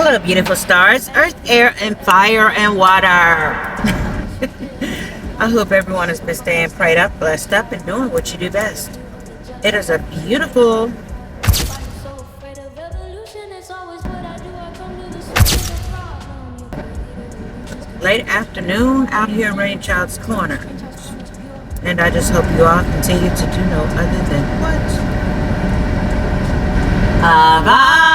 Hello, beautiful stars, earth, air, and fire, and water. I hope everyone has been staying prayed up, blessed up, and doing what you do best. It is a beautiful late afternoon out here in Rainchild's Corner. And I just hope you all continue to do no other than what? Abiding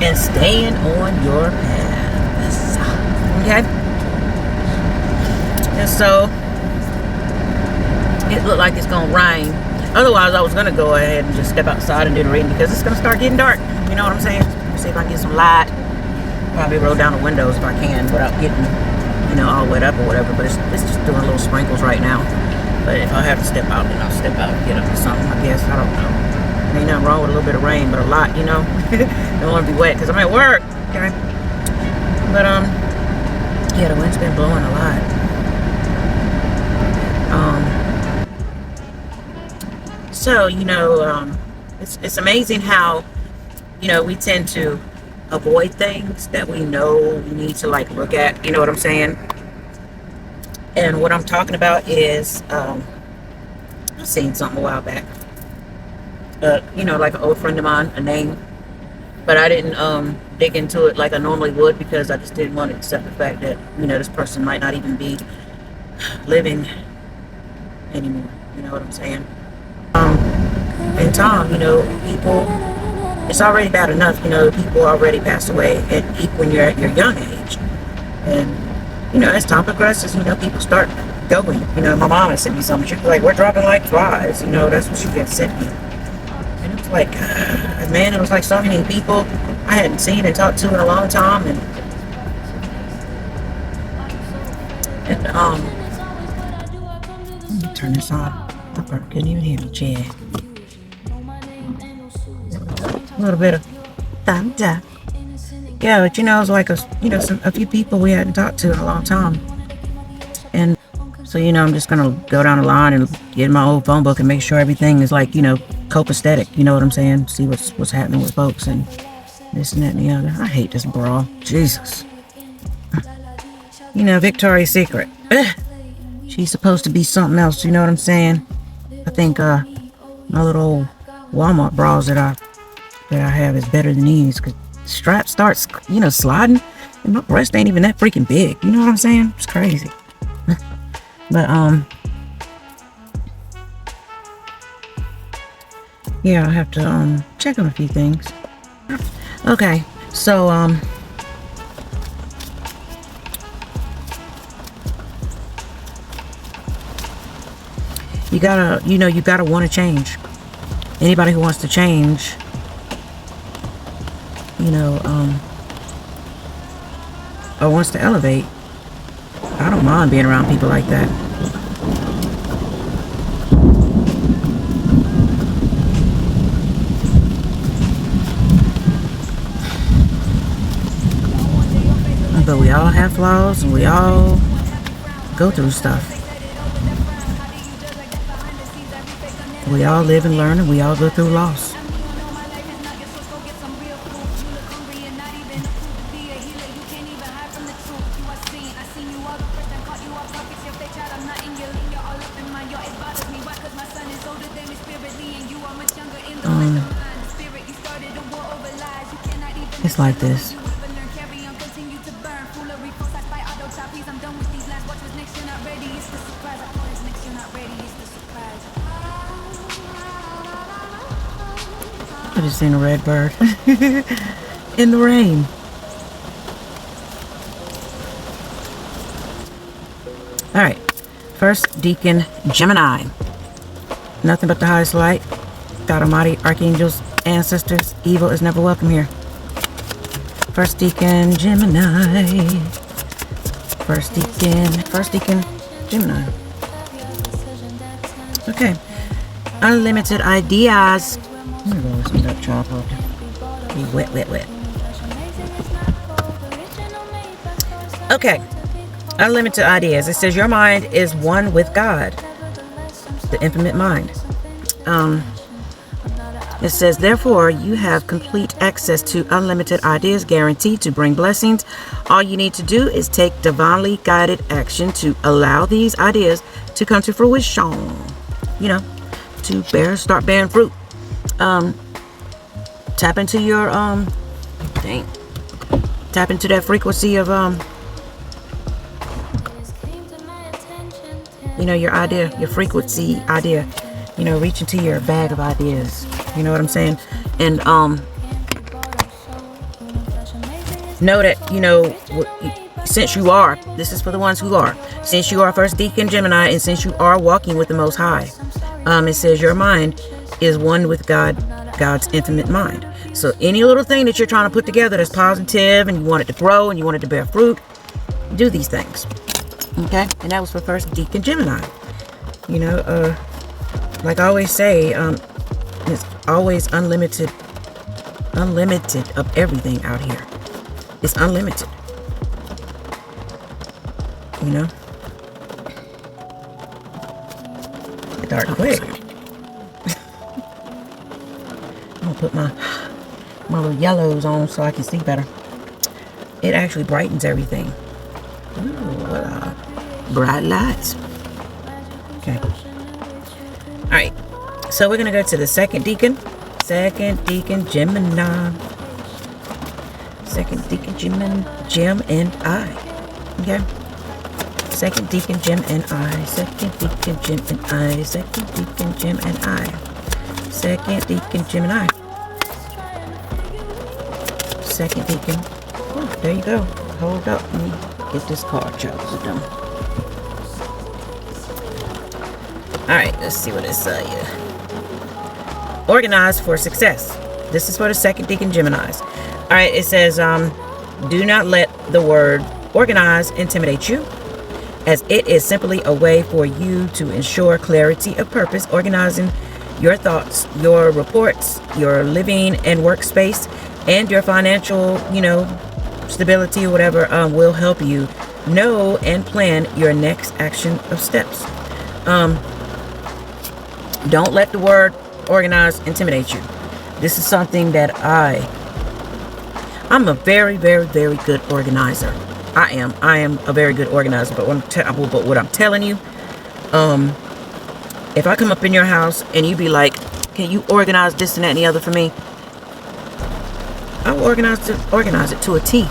and staying on your path. Okay? And so, it looked like it's going to rain. Otherwise, I was going to go ahead and just step outside and do the reading because it's going to start getting dark. You know what I'm saying? See if I can get some light. Probably roll down the windows if I can without getting, all wet up or whatever. But it's just doing little sprinkles right now. But if I have to step out, then I'll step out and get up or something, I guess. I don't know. Ain't nothing wrong with a little bit of rain, but a lot, Don't want to be wet because I'm at work. Okay? But, yeah, the wind's been blowing a lot. So, it's amazing how, we tend to avoid things that we know we need to, look at. You know what I'm saying? And what I'm talking about is, I seen something a while back. Like an old friend of mine, a name. But I didn't dig into it like I normally would because I just didn't want to accept the fact that, this person might not even be living anymore. You know what I'm saying? And Tom, people, it's already bad enough, people already pass away when you're at your young age. And, as time progresses, people start going. My mom had sent me something. She was like, we're dropping like flies. That's what she had sent me. And it was like, man, it was like so many people I hadn't seen and talked to in a long time. And let me turn this on. I couldn't even hear me, Chad. A little bit of thunder. Yeah, but it's like a few people we hadn't talked to in a long time. And so, I'm just gonna go down the line and get my old phone book and make sure everything is copacetic. You know what I'm saying? See what's happening with folks and this and that and the other. I hate this brawl. Jesus. Victoria's Secret. She's supposed to be something else. You know what I'm saying? I think my little old Walmart bras that I have is better than these because the strap starts, sliding, and my breast ain't even that freaking big. You know what I'm saying? It's crazy. But yeah, I have to check on a few things. Okay, so you gotta want to change. Anybody who wants to change, or wants to elevate, I don't mind being around people like that. But we all have flaws and we all go through stuff. We all live and learn and we all go through loss. It's like this. I just seen a red bird in the rain. All right, first Deacon Gemini. Nothing but the highest light. God Almighty, archangels, ancestors. Evil is never welcome here. First Deacon Gemini. First Deacon Gemini. Okay. Unlimited ideas. I'm gonna roll some dark chocolate. Be wet. Okay. Unlimited ideas. It says your mind is one with God. The infinite mind. It says, therefore, you have complete access to unlimited ideas guaranteed to bring blessings. All you need to do is take divinely guided action to allow these ideas to come to fruition. You know, to start bearing fruit. Tap into your tap into that frequency of you know, your idea, your frequency idea. You know, reach into your bag of ideas. You know what I'm saying? And know that, you know, since you are, this is for the ones who are, since you are first Deacon Gemini, and since you are walking with the Most High, it says your mind is one with God's infinite mind. So any little thing that you're trying to put together that's positive and you want it to grow and you want it to bear fruit, do these things. Okay? And that was for first Deacon Gemini. You know, like I always say, it's always unlimited of everything out here. It's unlimited. You know? Dark quick. I'm gonna put my little yellows on so I can see better. It actually brightens everything. Ooh, bright lights. Okay. Alright. So we're gonna go to the second Deacon. Second Deacon Gemini. Second Deacon Gem and I. Okay. Second Deacon Gem and I. Second Deacon Gem and I. Second Deacon Gem and I. Second Deacon Gemini. Second Deacon. Oh, there you go. Hold up. Let me get this card chosen. Alright, let's see what it says here. Organize for success. This is for the second Deacon Geminis. Alright, it says, do not let the word organize intimidate you, as it is simply a way for you to ensure clarity of purpose. Organizing your thoughts, your reports, your living and workspace, and your financial, you know, stability or whatever, will help you know and plan your next action of steps. Don't let the word organize intimidate you. This is something that I'm a very, very, very good organizer. I am a very good organizer. But what I'm telling you, if I come up in your house and you be like, can you organize this and that and the other for me? I will organize it to a T.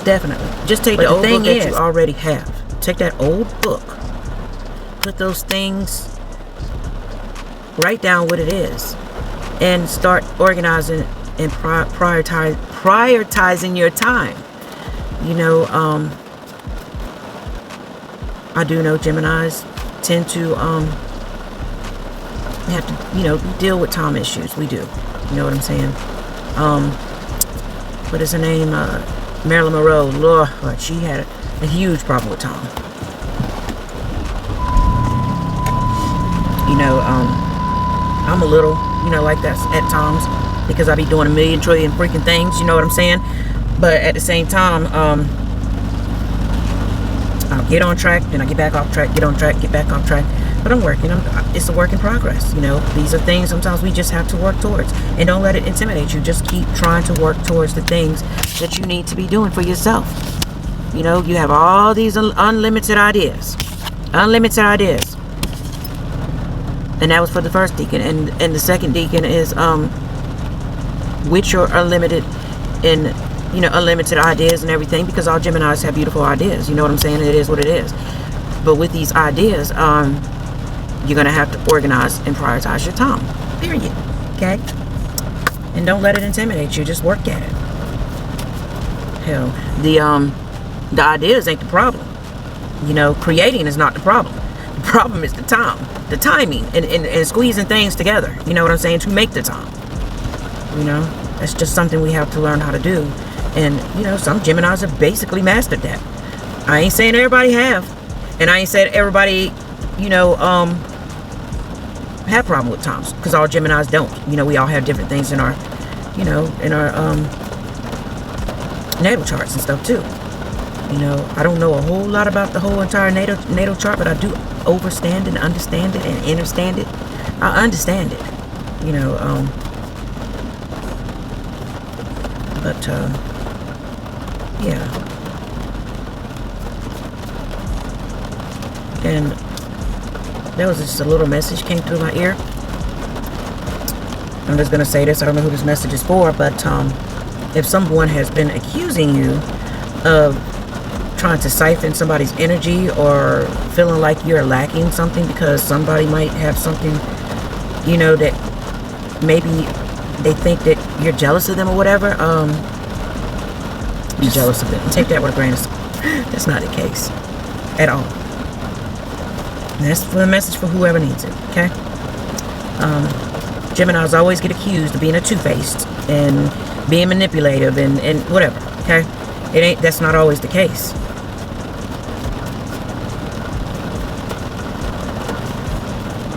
Definitely. Just take the old book that you already have. Take that old book. Put those things. Write down what it is. And start organizing and prioritizing your time. You know, I do know Geminis tend to have to, you know, deal with time issues. We do. You know what I'm saying? What is her name? Marilyn Monroe. Lord, she had a huge problem with time. You know, I'm a little, you know, like that at times, because I be doing a million trillion freaking things, you know what I'm saying? But at the same time, I'll get on track, then I get back off track, get on track, get back off track. But I'm working. It's a work in progress. You know, these are things sometimes we just have to work towards. And don't let it intimidate you. Just keep trying to work towards the things that you need to be doing for yourself. You know, you have all these unlimited ideas. Unlimited ideas. And that was for the first Deacon. And the second Deacon is with your unlimited and, you know, unlimited ideas and everything, because all Geminis have beautiful ideas. You know what I'm saying? It is what it is. But with these ideas, you're going to have to organize and prioritize your time. Period. Okay? And don't let it intimidate you. Just work at it. Hell, the ideas ain't the problem. You know, creating is not the problem. The problem is the time. The timing and squeezing things together. You know what I'm saying? To make the time. You know? That's just something we have to learn how to do. And, you know, some Geminis have basically mastered that. I ain't saying everybody have. And I ain't saying everybody, you know, have problem with times. Because all Geminis don't. You know, we all have different things in our, you know, in our natal charts and stuff too. You know, I don't know a whole lot about the whole entire natal chart, but I do overstand and understand it and understand it. I understand it. you know, but yeah. And there was just a little message came through my ear. I'm just gonna say this, I don't know who this message is for, but if someone has been accusing you of trying to siphon somebody's energy or feeling like you're lacking something because somebody might have something, you know, that maybe they think that you're jealous of them or whatever, be jealous of them. Take that with a grain of salt. That's not the case at all. And that's for the message for whoever needs it, okay? Geminis always get accused of being a two-faced and being manipulative and whatever, okay? That's not always the case.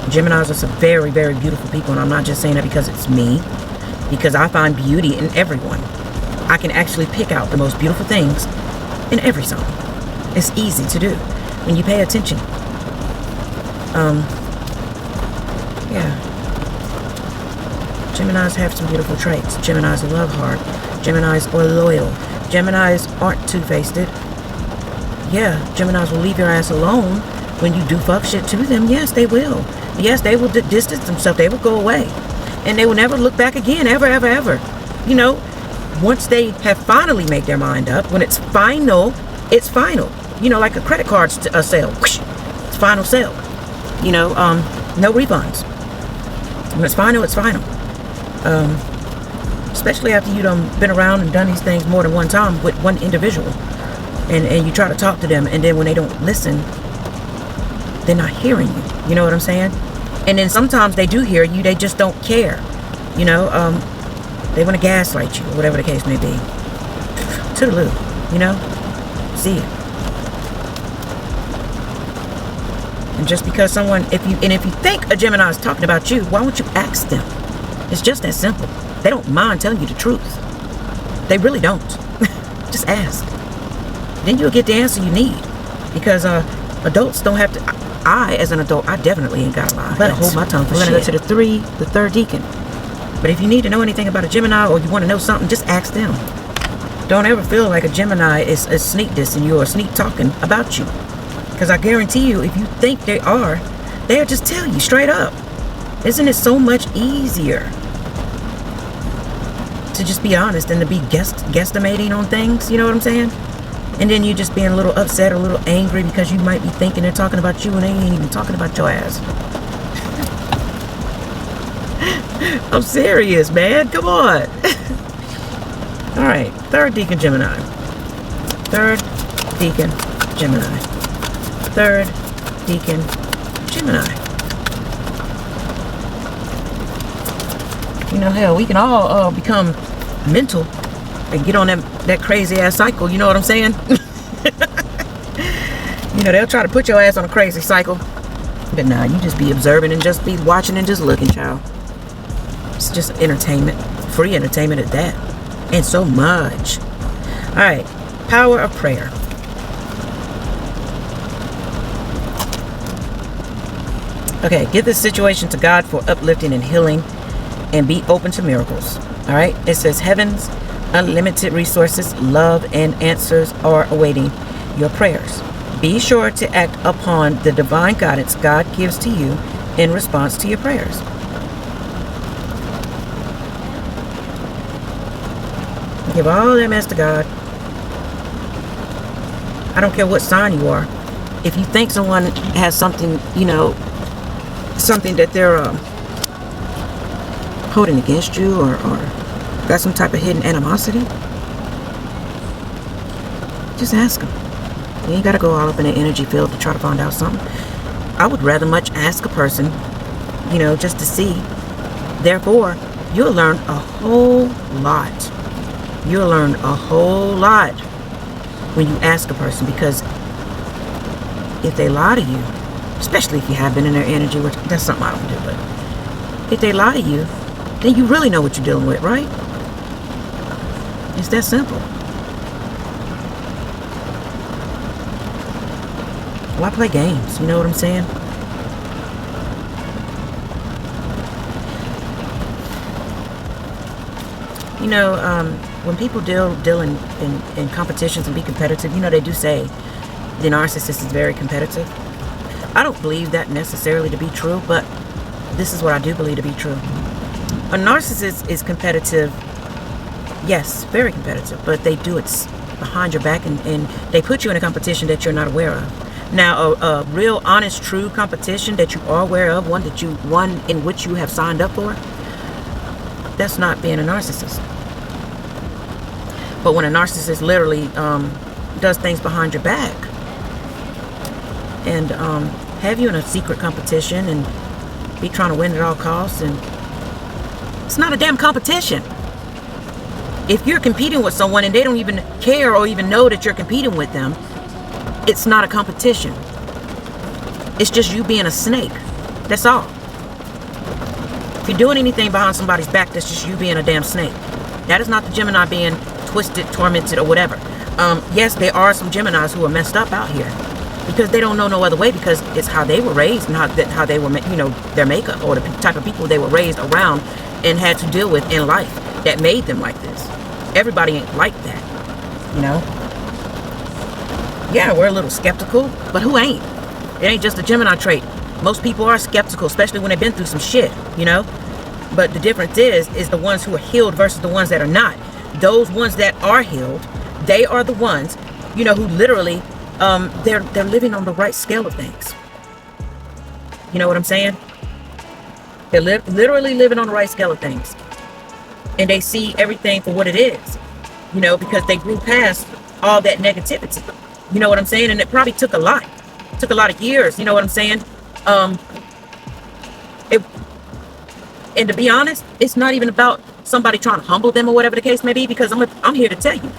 Geminis are some very, very beautiful people, and I'm not just saying that because it's me, because I find beauty in everyone. I can actually pick out the most beautiful things in every song. It's easy to do when you pay attention. Yeah. Geminis have some beautiful traits. Geminis love hard. Geminis are loyal. Geminis aren't two-faced. Yeah, Geminis will leave your ass alone when you do fuck shit to them. Yes, they will. Yes, they will distance themselves. They will go away. And they will never look back again, ever, ever, ever. You know, once they have finally made their mind up, when it's final, it's final. You know, like a credit card sale. Whoosh, it's final sale. You know, no refunds. When it's final, it's final. Especially after you've been around and done these things more than one time with one individual. And you try to talk to them, and then when they don't listen, they're not hearing you. You know what I'm saying? And then sometimes they do hear you, they just don't care. You know, they want to gaslight you, or whatever the case may be. Toodaloo, you know? See it. And just because someone, if you think a Gemini is talking about you, why won't you ask them? It's just that simple. They don't mind telling you the truth. They really don't. Just ask. Then you'll get the answer you need. Because adults don't have to. I, as an adult, I definitely ain't got to lie. But hold my tongue for shit. We're going to go to the third deacon. But if you need to know anything about a Gemini or you want to know something, just ask them. Don't ever feel like a Gemini is sneak dissing you or sneak talking about you. Because I guarantee you, if you think they are, they'll just tell you straight up. Isn't it so much easier to just be honest than to be guesstimating on things? You know what I'm saying? And then you just being a little upset or a little angry because you might be thinking they're talking about you and they ain't even talking about your ass. I'm serious, man. Come on. All right. Third deacon Gemini. Third deacon Gemini. Third deacon Gemini. You know, hell, we can all become mental and get on that crazy ass cycle. You know what I'm saying? You know, they'll try to put your ass on a crazy cycle. But nah, you just be observing and just be watching and just looking, child. It's just entertainment. Free entertainment at that. And so much. Alright. Power of prayer. Okay, give this situation to God for uplifting and healing and be open to miracles. Alright? It says heaven's unlimited resources, love, and answers are awaiting your prayers. Be sure to act upon the divine guidance God gives to you in response to your prayers. Give all that mess to God. I don't care what sign you are. If you think someone has something, you know, something that they're holding against you or got some type of hidden animosity, just ask them. You ain't got to go all up in the energy field to try to find out something. I would rather much ask a person, you know, just to see. Therefore, you'll learn a whole lot. You'll learn a whole lot when you ask a person, because if they lie to you, especially if you have been in their energy, which that's something I don't do, but if they lie to you, then you really know what you're dealing with, right? It's that simple. Why play games? You know what I'm saying? You know, when people deal in competitions and be competitive, you know, they do say the narcissist is very competitive. I don't believe that necessarily to be true, but this is what I do believe to be true. A narcissist is competitive, yes, very competitive, but they do it behind your back, and they put you in a competition that you're not aware of. Now, a real, honest, true competition that you are aware of, one in which you have signed up for, that's not being a narcissist. But when a narcissist literally does things behind your back and have you in a secret competition and be trying to win at all costs, and it's not a damn competition. If you're competing with someone and they don't even care or even know that you're competing with them, it's not a competition. It's just you being a snake. That's all. If you're doing anything behind somebody's back, that's just you being a damn snake. That is not the Gemini being twisted, tormented, or whatever. Yes, there are some Geminis who are messed up out here because they don't know no other way, because it's how they were raised and how they were, you know, their makeup, or the type of people they were raised around and had to deal with in life that made them like this. Everybody ain't like that, you know. Yeah, we're a little skeptical, but who ain't? It ain't just a Gemini trait. Most people are skeptical, especially when they've been through some shit, you know. But the difference is the ones who are healed versus the ones that are not. Those ones that are healed, they are the ones, you know, who literally, they're living on the right scale of things. You know what I'm saying? They're literally living on the right scale of things. And they see everything for what it is, you know, because they grew past all that negativity. You know what I'm saying? And it probably took a lot. It took a lot of years, you know what I'm saying? And to be honest, it's not even about somebody trying to humble them or whatever the case may be, because I'm here to tell you.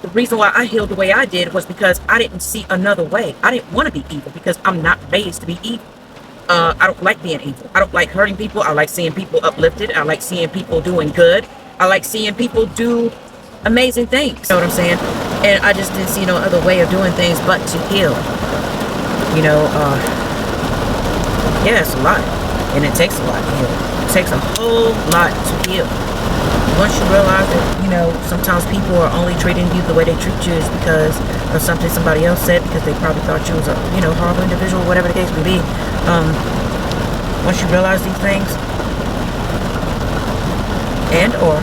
The reason why I healed the way I did was because I didn't see another way. I didn't want to be evil because I'm not raised to be evil. I don't like being evil. I don't like hurting people. I like seeing people uplifted. I like seeing people doing good. I like seeing people do amazing things. You know what I'm saying? And I just didn't see no other way of doing things but to heal. You know, yeah, it's a lot. And it takes a lot to heal. It takes a whole lot to heal. Once you realize that, you know, sometimes people are only treating you the way they treat you is because of something somebody else said, because they probably thought you was a, you know, horrible individual, whatever the case may be. Once you realize these things, and or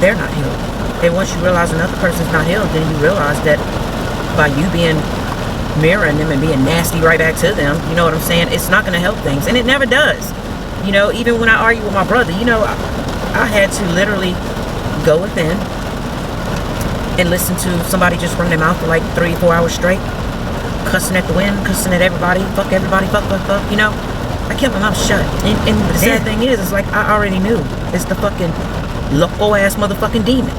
they're not healed, and once you realize another person's not healed, then you realize that by you being mirroring them and being nasty right back to them, you know what I'm saying, it's not going to help things. And it never does. You know, even when I argue with my brother, you know, I had to literally go within and listen to somebody just run their mouth for like 3-4 hours straight, cussing at the wind, cussing at everybody, fuck, you know. I kept my mouth shut. And the sad thing is, it's like I already knew. It's the fucking loco ass motherfucking demon.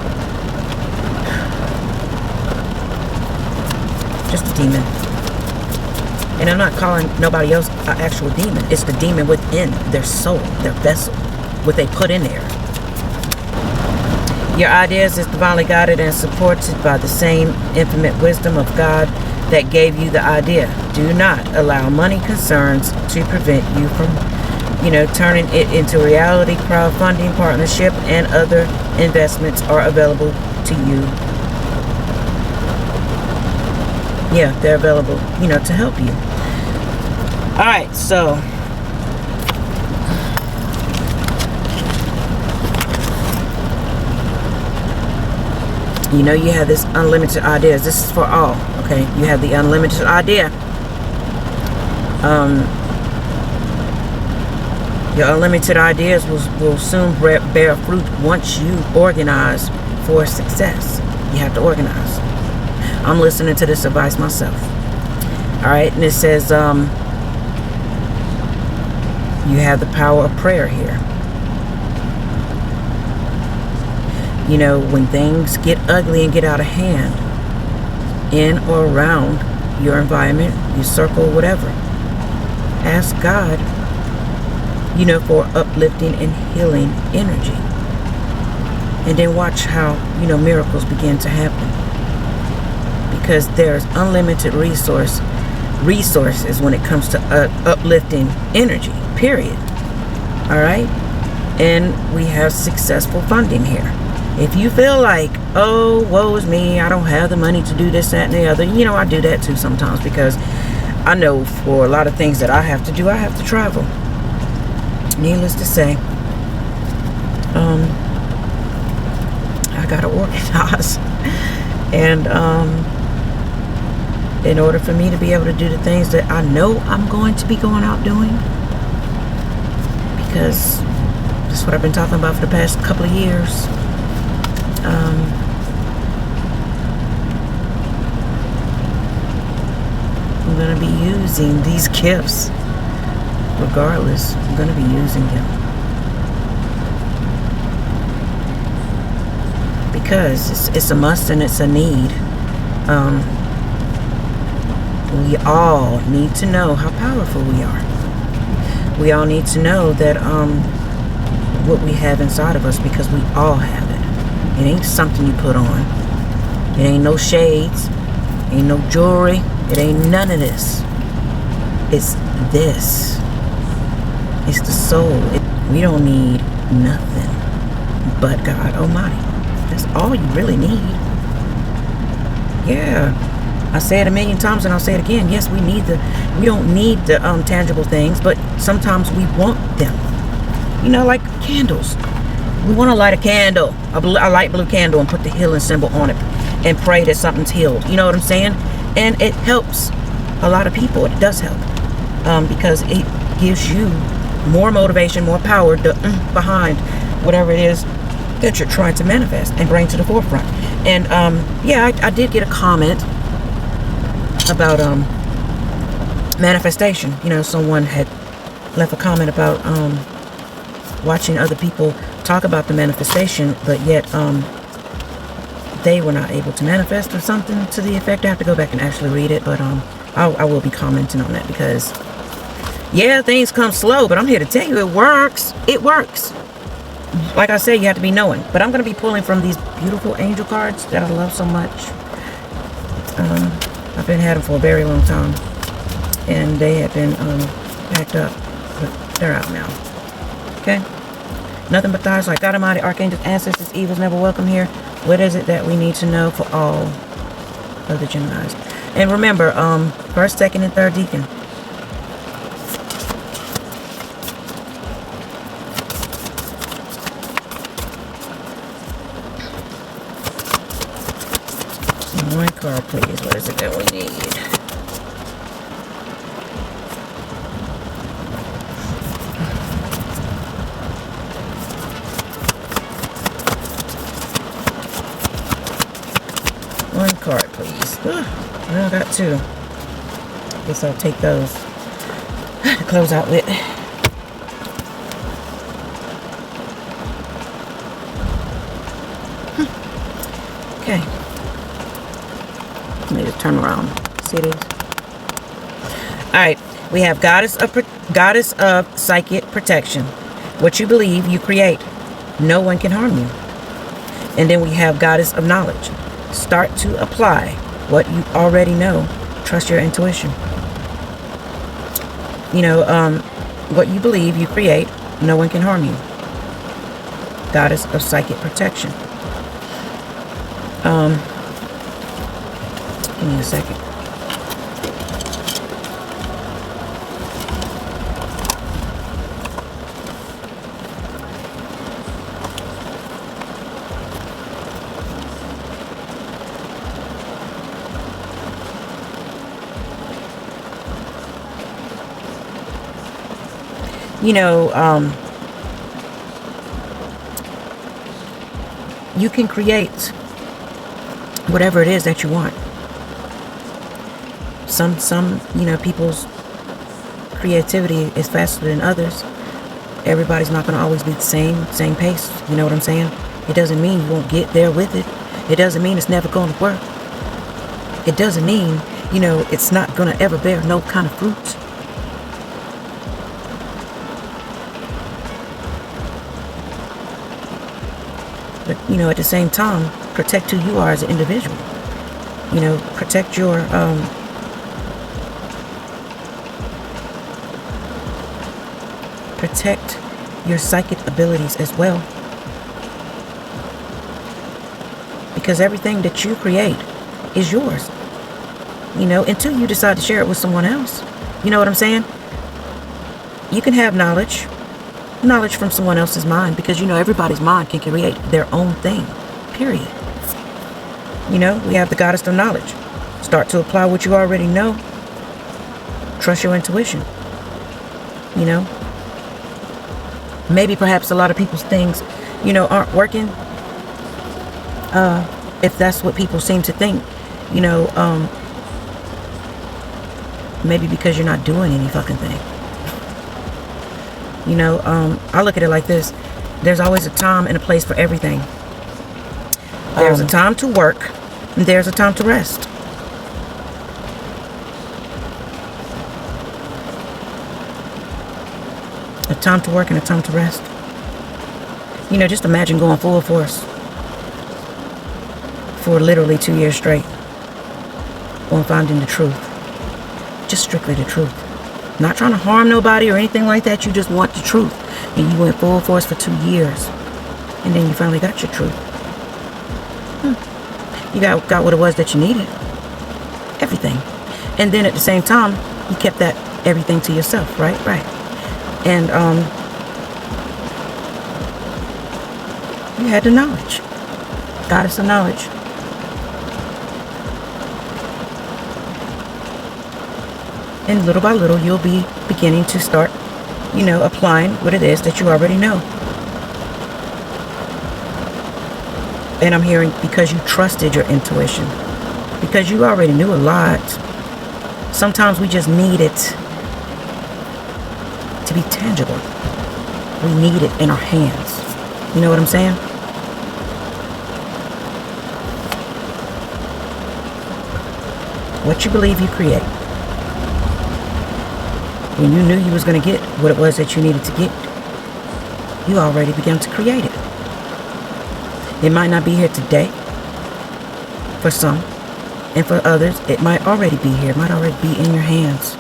Just a demon. And I'm not calling nobody else an actual demon. It's the demon within their soul, their vessel, what they put in there. Your ideas is divinely guided and supported by the same infinite wisdom of God that gave you the idea. Do not allow money concerns to prevent you from, you know, turning it into reality. Crowdfunding, partnership, and other investments are available to you. Yeah, they're available, you know, to help you. All right, so you know, you have this unlimited ideas. This is for all, okay? You have the unlimited idea. Your unlimited ideas will soon bear fruit once you organize for success. You have to organize. I'm listening to this advice myself. All right, and it says, you have the power of prayer here. You know, when things get ugly and get out of hand, in or around your environment, your circle, whatever, ask God, you know, for uplifting and healing energy. And then watch how, you know, miracles begin to happen. Because there's unlimited resources when it comes to uplifting energy, period. All right? And we have successful funding here. If you feel like, oh, woe is me, I don't have the money to do this, that, and the other, I do that too sometimes, because I know for a lot of things that I have to do, I have to travel. Needless to say, I gotta organize. And in order for me to be able to do the things that I know I'm going to be going out doing, because that's what I've been talking about for the past couple of years. I'm going to be using these gifts. Regardless, I'm going to be using them. Because it's a must and it's a need. We all need to know how powerful we are. We all need to know that what we have inside of us, because we all have it. It ain't something you put on. It ain't no shades. Ain't no jewelry. It ain't none of this. It's this. It's the soul. We don't need nothing but God Almighty. That's all you really need. Yeah. I say it a million times and I'll say it again. Yes, we don't need the tangible things, but sometimes we want them. Like candles. We want to light a candle, a light blue candle, and put the healing symbol on it and pray that something's healed. You know what I'm saying? And it helps a lot of people. It does help because it gives you more motivation, more power behind whatever it is that you're trying to manifest and bring to the forefront. And yeah, I did get a comment about manifestation. Someone had left a comment about watching other people talk about the manifestation, but yet they were not able to manifest, or something to the effect. I have to go back and actually read it, but I will be commenting on that, because yeah, things come slow, but I'm here to tell you it works. It works. Like I said, you have to be knowing. But I'm going to be pulling from these beautiful angel cards that I love so much. I've been had them for a very long time, and they have been packed up, but they're out now. Okay? Nothing but thighs like God Almighty, archangels, ancestors, evils never welcome here. What is it that we need to know for all of the Geminis? And remember, first, second, and third deacon. One card, please. What is it that we need? One card, please. Well, I got two. Guess I'll take those to close out with. Okay. Let me just turn around. See these? Alright. We have goddess of psychic protection. What you believe, you create. No one can harm you. And then we have goddess of knowledge. Start to apply what you already know. Trust your intuition. What you believe, you create. No one can harm you. Goddess of psychic protection. Give me a second. You can create whatever it is that you want. Some people's creativity is faster than others. Everybody's not going to always be the same pace. You know what I'm saying? It doesn't mean you won't get there with it. It doesn't mean it's never going to work. It doesn't mean, it's not going to ever bear no kind of fruits. But, at the same time, protect who you are as an individual. Protect your, protect your psychic abilities as well. Because everything that you create is yours. You know, until you decide to share it with someone else. You know what I'm saying? You can have knowledge from someone else's mind, because, you know, everybody's mind can create their own thing, period. You know, we have the goddess of knowledge. Start to apply what you already know. Trust your intuition. You know, maybe perhaps a lot of people's things, you know, aren't working. If that's what people seem to think, you know, maybe because you're not doing any fucking thing. You know, I look at it like this. There's always a time and a place for everything. There's a time to work, and there's a time to rest. A time to work and a time to rest. You know, just imagine going full force for literally 2 years straight on finding the truth. Just strictly the truth. Not trying to harm nobody or anything like that. You just want the truth. And you went full force for 2 years. And then you finally got your truth. You got what it was that you needed. Everything. And then at the same time, you kept that everything to yourself, right? Right. And you had the knowledge. Goddess of knowledge. And little by little, you'll be beginning to start, you know, applying what it is that you already know. And I'm hearing because you trusted your intuition. Because you already knew a lot. Sometimes we just need it to be tangible. We need it in our hands. You know what I'm saying? What you believe, you create. When you knew you was going to get what it was that you needed to get, you already began to create it. It might not be here today for some, and for others, it might already be here. It might already be in your hands.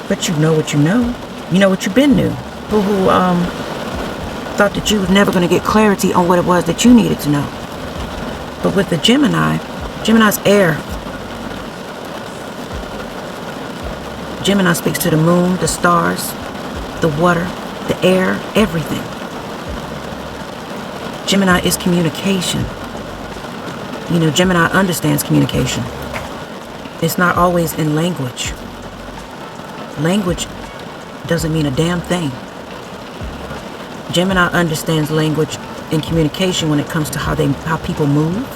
But you know what you know. You know what you've been knew. People who thought that you was never going to get clarity on what it was that you needed to know. But with the Gemini's air. Gemini speaks to the moon, the stars, the water, the air, everything. Gemini is communication. You know, Gemini understands communication. It's not always in language. Language doesn't mean a damn thing. Gemini understands language and communication when it comes to how people move.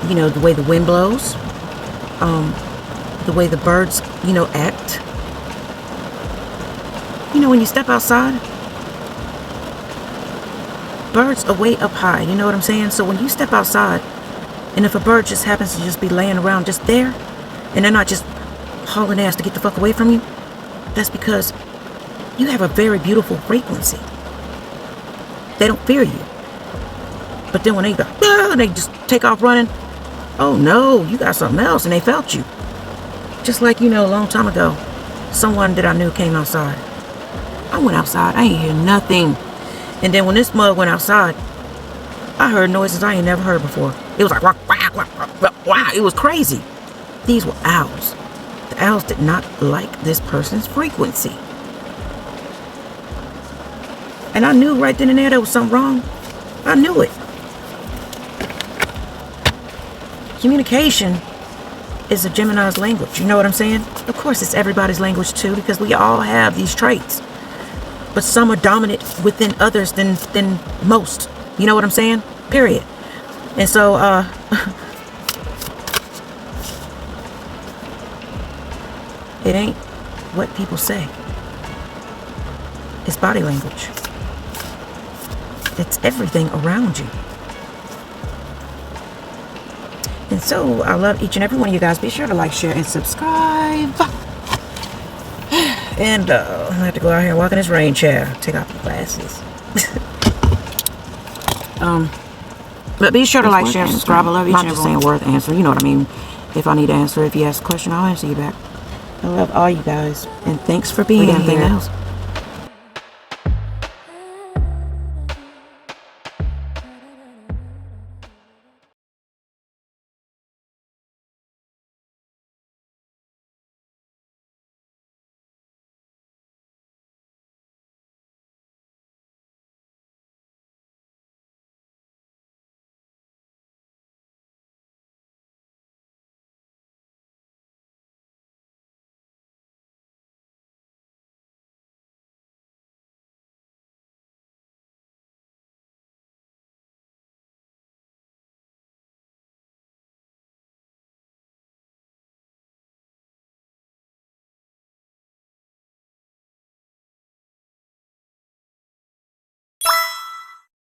You know, the way the wind blows. The way the birds, you know, act. You know, when you step outside, birds are way up high. You know what I'm saying? So when you step outside, and if a bird just happens to just be laying around just there, and they're not just hauling ass to get the fuck away from you, that's because you have a very beautiful frequency. They don't fear you. But then when they go, and they just take off running, oh no, you got something else, and they felt you. Just like, you know, a long time ago, someone that I knew came outside. I went outside, I ain't hear nothing. And then when this mug went outside, I heard noises I ain't never heard before. It was like, wah, wah, wah, wah, wah. It was crazy. These were owls. The owls did not like this person's frequency. And I knew right then and there was something wrong. I knew it. Communication is a Gemini's language. You know what I'm saying? Of course, it's everybody's language too, because we all have these traits. But some are dominant within others than most. You know what I'm saying? Period. And so, it ain't what people say. It's body language. It's everything around you. And so, I love each and every one of you guys. Be sure to like, share, and subscribe. And I have to go out here and walk in this rain chair. Take off your glasses. But be sure to like, share, and subscribe. I love each and every one. Not just saying worth answering. You know what I mean. If I need to answer, if you ask a question, I'll answer you back. I love all you guys. And thanks for being here. Anything else?